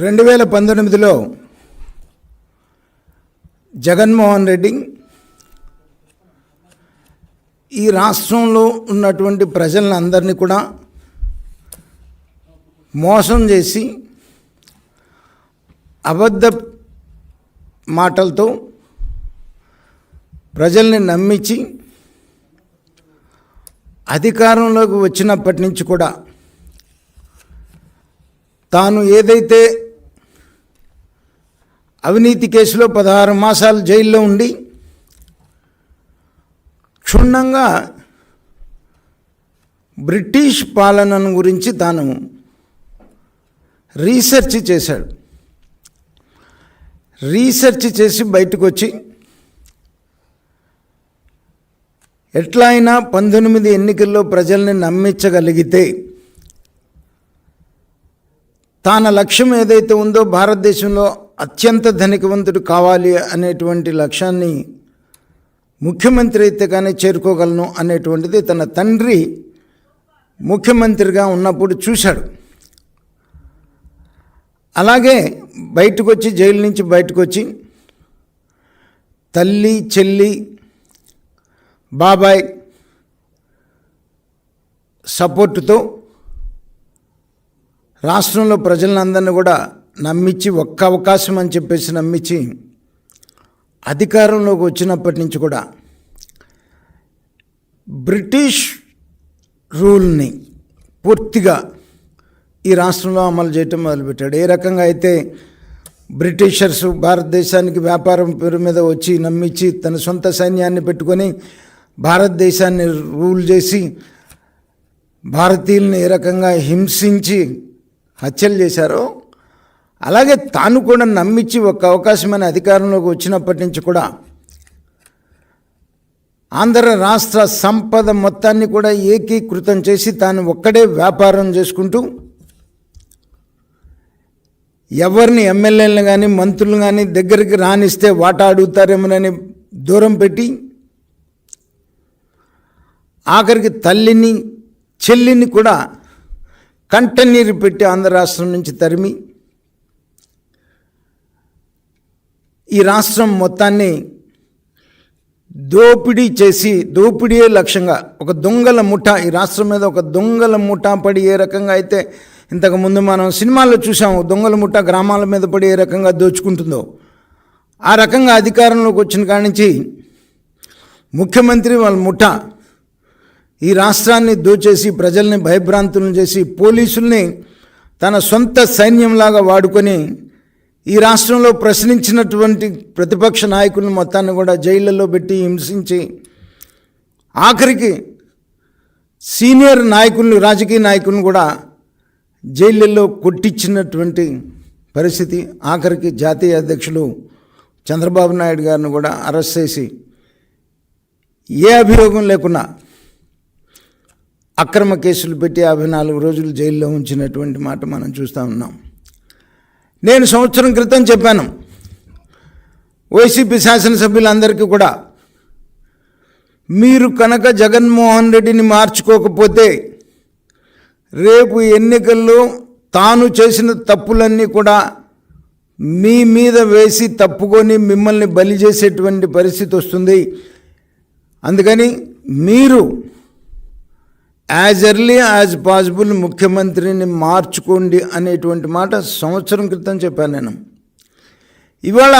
2019లో జగన్మోహన్ రెడ్డి ఈ రాష్ట్రంలో ఉన్నటువంటి ప్రజలందరినీ కూడా మోసం చేసి అబద్ధ మాటలతో ప్రజల్ని నమ్మించి అధికారంలోకి వచ్చినప్పటి నుంచి కూడా తాను ఏదైతే అవినీతి కేసులో 16 మాసాలు జైల్లో ఉండి క్షుణ్ణంగా బ్రిటిష్ పాలనను గురించి తాను రీసెర్చ్ చేశాడు. రీసెర్చ్ చేసి బయటకు వచ్చి ఎట్లా అయినా 19 ఎన్నికల్లో ప్రజల్ని నమ్మించగలిగితే తన లక్ష్యం ఏదైతే ఉందో భారతదేశంలో అత్యంత ధనికవంతుడు కావాలి అనేటువంటి లక్ష్యాన్ని ముఖ్యమంత్రి అయితే కానీ చేరుకోగలను అనేటువంటిది తన తండ్రి ముఖ్యమంత్రిగా ఉన్నప్పుడు చూశాడు. అలాగే బయటకు వచ్చి జైలు నుంచి బయటకు వచ్చి తల్లి, చెల్లి, బాబాయ్ సపోర్టుతో రాష్ట్రంలో ప్రజలందరినీ కూడా నమ్మించి ఒక్క అవకాశం అని చెప్పేసి నమ్మించి అధికారంలోకి వచ్చినప్పటి నుంచి కూడా బ్రిటిష్ రూల్ని పూర్తిగా ఈ రాష్ట్రంలో అమలు చేయటం మొదలుపెట్టాడు. ఏ రకంగా అయితే బ్రిటిషర్స్ భారతదేశానికి వ్యాపారం పేరు మీద వచ్చి నమ్మించి తన సొంత సైన్యాన్ని పెట్టుకొని భారతదేశాన్ని రూల్ చేసి భారతీయుల్ని ఏ రకంగా హింసించి హత్యలు చేశారో అలాగే తాను కూడా నమ్మించి ఒక అవకాశమైన అధికారంలోకి వచ్చినప్పటి నుంచి కూడా ఆంధ్ర రాష్ట్ర సంపద మొత్తాన్ని కూడా ఏకీకృతం చేసి తాను ఒక్కడే వ్యాపారం చేసుకుంటూ ఎవరిని ఎమ్మెల్యేలను కానీ మంత్రులు కానీ దగ్గరికి రానిస్తే వాటా అడుగుతారేమోనని దూరం పెట్టి ఆఖరికి తల్లిని, చెల్లిని కూడా కంటనీరు పెట్టి ఆంధ్ర రాష్ట్రం నుంచి తరిమి ఈ రాష్ట్రం మొత్తాన్ని దోపిడీ చేసి దోపిడీయే లక్ష్యంగా ఒక దొంగల ముఠా ఈ రాష్ట్రం మీద ఒక దొంగల ముఠా పడి ఏ రకంగా అయితే ఇంతకుముందు మనం సినిమాల్లో చూసాము దొంగల ముఠా గ్రామాల మీద పడి ఏ రకంగా దోచుకుంటుందో ఆ రకంగా అధికారంలోకి వచ్చిన కాడి నుంచి ముఖ్యమంత్రి వాళ్ళ ముఠా ఈ రాష్ట్రాన్ని దోచేసి ప్రజల్ని భయభ్రాంతులను చేసి పోలీసుల్ని తన సొంత సైన్యంలాగా వాడుకొని ఈ రాష్ట్రంలో ప్రశ్నించినటువంటి ప్రతిపక్ష నాయకులను మొత్తాన్ని కూడా జైళ్ళల్లో పెట్టి హింసించి ఆఖరికి సీనియర్ నాయకులను, రాజకీయ నాయకులను కూడా జైళ్ళల్లో కొట్టించినటువంటి పరిస్థితి. ఆఖరికి జాతీయ అధ్యక్షులు చంద్రబాబు నాయుడు గారిని కూడా అరెస్ట్ చేసి ఏ అభియోగం లేకుండా అక్రమ కేసులు పెట్టి 54 రోజులు జైల్లో ఉంచినటువంటి మాట మనం చూస్తూ ఉన్నాం. నేను సంవత్సరం క్రితం చెప్పాను వైసీపీ శాసనసభ్యులందరికీ కూడా, మీరు కనుక జగన్మోహన్ రెడ్డిని మార్చుకోకపోతే రేపు ఎన్నికల్లో తాను చేసిన తప్పులన్నీ కూడా మీ మీద వేసి తప్పుకొని మిమ్మల్ని బలి చేసేటువంటి పరిస్థితి వస్తుంది. అందుకని మీరు యాజ్ ఎర్లీ యాజ్ పాసిబుల్ ముఖ్యమంత్రిని మార్చుకోండి అనేటువంటి మాట సంవత్సరం క్రితం చెప్పాను నేను. ఇవాళ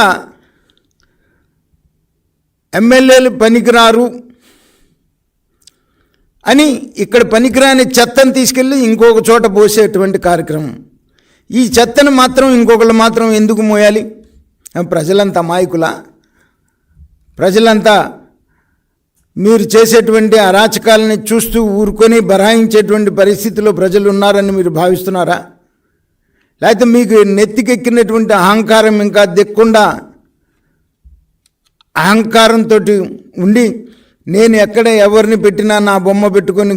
ఎమ్మెల్యేలు పనికిరారు అని ఇక్కడ పనికిరాని చెత్తను తీసుకెళ్ళి ఇంకొక చోట పోసేటువంటి కార్యక్రమం. ఈ చెత్తను మాత్రం ఇంకొకళ్ళు మాత్రం ఎందుకు మోయాలి? ప్రజలంతా అమాయకులా? ప్రజలంతా మీరు చేసేటువంటి అరాచకాలని చూస్తూ ఊరుకొని బరాయించేటువంటి పరిస్థితిలో ప్రజలు ఉన్నారని మీరు భావిస్తున్నారా? లేకపోతే మీకు నెత్తికెక్కినటువంటి అహంకారం ఇంకా దిక్కుండా అహంకారంతో ఉండి నేను ఎక్కడ ఎవరిని పెట్టినా నా బొమ్మ పెట్టుకొని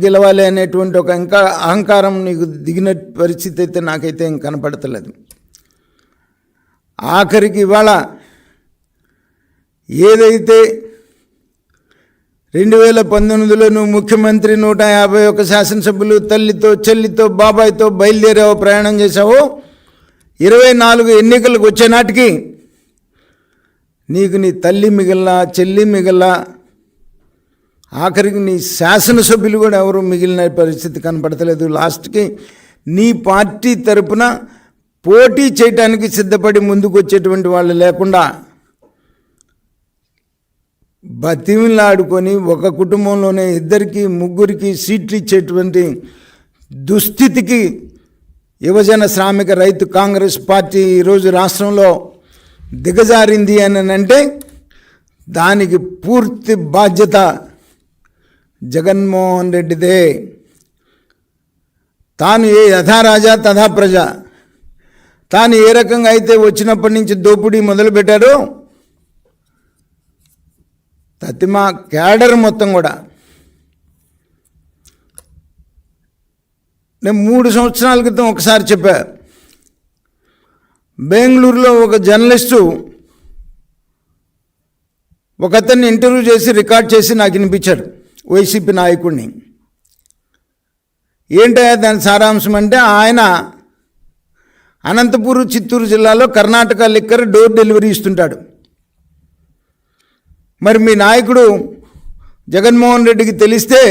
గెలవాలి అనేటువంటి ఒక ఇంకా అహంకారం నీకు దిగిన పరిస్థితి అయితే నాకైతే ఇంక కనపడతలేదు. ఆఖరికి ఇవాళ ఏదైతే 2019లో నువ్వు ముఖ్యమంత్రి 151 శాసనసభ్యులు తల్లితో చెల్లితో బాబాయ్తో బయలుదేరావో ప్రయాణం చేశావో 24 ఎన్నికలకు వచ్చే నాటికి నీకు నీ తల్లి మిగిలిన చెల్లి మిగిలిన ఆఖరికి నీ శాసనసభ్యులు కూడా ఎవరు మిగిలిన పరిస్థితి కనపడతలేదు. లాస్ట్కి నీ పార్టీ తరపున పోటీ చేయటానికి సిద్ధపడి ముందుకు వచ్చేటువంటి వాళ్ళు లేకుండా బతిమిలాడుకొని ఒక కుటుంబంలోనే 2, 3 సీట్లు ఇచ్చేటువంటి దుస్థితికి యువజన శ్రామిక రైతు కాంగ్రెస్ పార్టీ ఈరోజు రాష్ట్రంలో దిగజారింది అని అంటే దానికి పూర్తి బాధ్యత జగన్మోహన్ రెడ్డిదే. తాను ఏ యథా రాజా తథా ప్రజ, తాను ఏ రకంగా అయితే వచ్చినప్పటి నుంచి దోపిడీ మొదలుపెట్టారో తతిమా క్యాడర్ మొత్తం కూడా. నేను 3 సంవత్సరాల క్రితం ఒకసారి చెప్పా, బెంగళూరులో ఒక జర్నలిస్టు ఒకతన్ని ఇంటర్వ్యూ చేసి రికార్డ్ చేసి నాకు వినిపించాడు, వైసీపీ నాయకుడిని. ఏంటయ్యా దాని సారాంశం అంటే, ఆయన అనంతపూర్ చిత్తూరు జిల్లాలో కర్ణాటక లిక్కర్ డోర్ డెలివరీ ఇస్తుంటాడు. మరి మీ నాయకుడు జగన్మోహన్ రెడ్డికి తెలిస్తే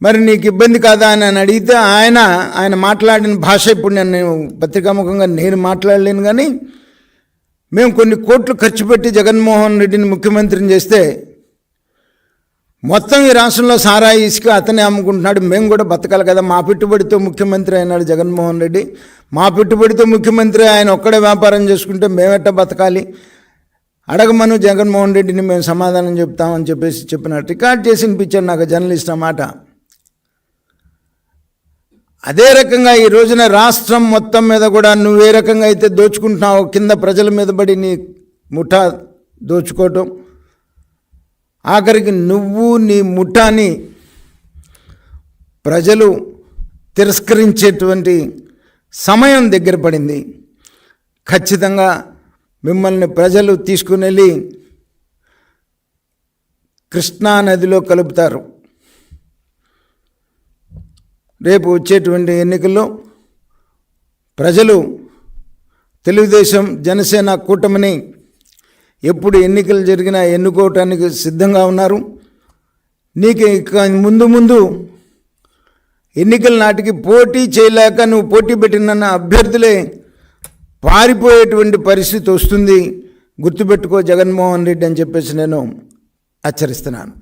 మరి నీకు ఇబ్బంది కాదా అని అడిగితే ఆయన మాట్లాడిన భాష ఇప్పుడు నేను పత్రికాముఖంగా నేను మాట్లాడలేను, కానీ మేము కొన్ని కోట్లు ఖర్చు పెట్టి జగన్మోహన్ రెడ్డిని ముఖ్యమంత్రిని చేస్తే మొత్తం ఈ రాష్ట్రంలో సారాయి ఇసుక అతనే అమ్ముకుంటున్నాడు, మేము కూడా బతకాలి కదా, మా పెట్టుబడితో ముఖ్యమంత్రి అయినాడు జగన్మోహన్ రెడ్డి, మా పెట్టుబడితో ముఖ్యమంత్రి ఆయన ఒక్కడే వ్యాపారం చేసుకుంటే మేమెట్ట బతకాలి, అడగమను జగన్మోహన్ రెడ్డిని, మేము సమాధానం చెప్తామని చెప్పేసి చెప్పిన రికార్డ్ చేసి వినిపించాడు నాకు జర్నలిస్ట్ అన్నమాట. అదే రకంగా ఈ రోజున రాష్ట్రం మొత్తం మీద కూడా నువ్వే రకంగా అయితే దోచుకుంటున్నావు, కింద ప్రజల మీద పడి నీ ముఠా దోచుకోవటం, ఆఖరికి నువ్వు నీ ముఠాని ప్రజలు తిరస్కరించేటువంటి సమయం దగ్గర పడింది. ఖచ్చితంగా మిమ్మల్ని ప్రజలు తీసుకుని వెళ్ళి కృష్ణానదిలో కలుపుతారు. రేపు వచ్చేటువంటి ఎన్నికల్లో ప్రజలు తెలుగుదేశం జనసేన కూటమిని ఎప్పుడు ఎన్నికలు జరిగినా ఎన్నుకోవటానికి సిద్ధంగా ఉన్నారు. నీకు ఇక ముందు ఎన్నికల నాటికి పోటీ చేయలేక నువ్వు పోటీ పెట్టిన అభ్యర్థులే పారిపోయేటువంటి పరిస్థితి వస్తుంది, గుర్తుపెట్టుకో జగన్మోహన్ రెడ్డి అని చెప్పేసి నేను హెచ్చరిస్తున్నాను.